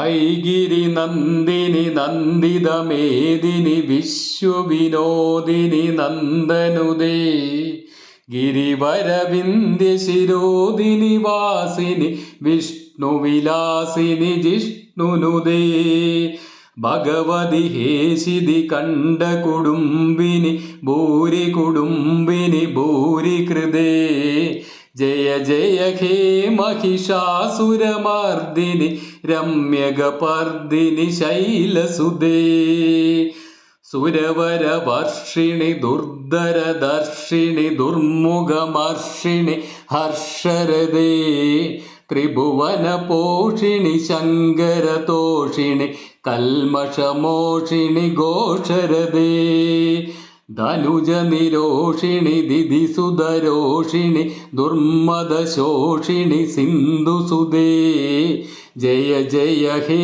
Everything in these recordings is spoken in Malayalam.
ഐഗിരി നന്ദിനി നന്ദിതമേദിനി വിശ്വവിനോദിനി നന്ദനുദേ ഗിരിവരവിന്ധ്യശിരോദിനി വാസിനി വിഷ്ണുവിലാസിനി ജിഷ്ണുനുദേ ഭഗവതി ഹേശിതി കണ്ഠ കുടുംബിനി ഭൂരി കുടുംബിനി ഭൂരി കൃതേ ജയ ജയ ഹേ മഹിഷാസുരമർദിനി രമ്യകപർദിനി ശൈലസുദേ സുരവരവർഷിണി ദുർധരദർശിനി ദുർമുഖമർഷിണി ഹർഷരദേ ത്രിഭുവനപോഷിണി ശങ്കരതോഷിണി കൽമഷമോഷിണി ഘോഷരദേ ധനുജനിരോഷിണി ദിദിസുതരോഷിണി ദുർമദശോഷിണി സിന്ധുസുദേ ജയ ജയ ഹേ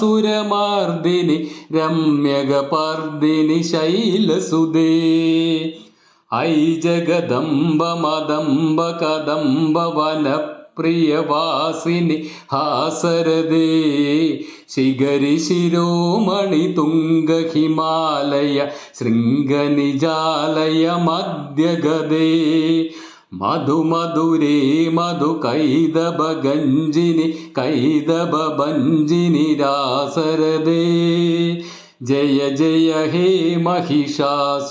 മഹിഷാസുരമർദിനി രമ്യകപർദിനി ശൈലസുദേ ഐ ജഗദംബ മദംബ കദംബ വനപ്രിയവാസിനി ഹാസരദേ ശിഖരി ശിരോമണി തുംഗ ഹിമാലയ ശൃംഗനിജാലയ മധ്യഗദേ മധുമധുരേ മധു കൈതബ ഗഞ്ജിനി കൈതബ ഭഞ്ജിനി രാസരദേ ജയ ജയ ഹേ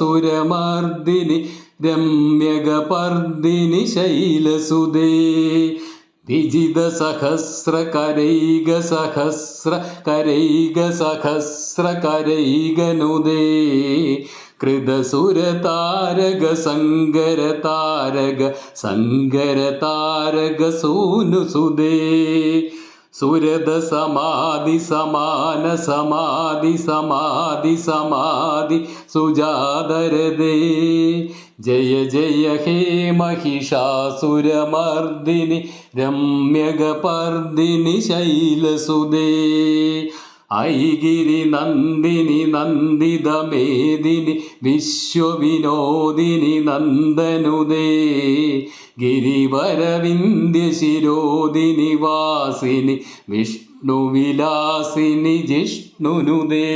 മഹിഷാസുരമർദിനി രമ്യകപർദിനി ശൈലസുദേ വിജിത സഹസ്ര കരൈക സഹസ്ര കരൈക സഹസ്ര കരൈകനുദേ കൃതസുര താരക സങ്കര താരക സങ്കര താരക സൂനുസുദേ സുരത സമാധി സമാന സമാധി സമാധി സമാധി സുജാതരദേ ജയ ജയ ഹേ മഹിഷാസുരമർദിനി രമ്യകപർദിനി ശൈലസുദേ ഐഗിരി നന്ദിനി നന്ദിതമേദിനി വിശ്വവിനോദിനി നന്ദനുദേ ഗിരിവരവിന്ധ്യശിരോദിനി വാസിനി വിഷ്ണുവിലാസിനി ജിഷ്ണുനുദേ.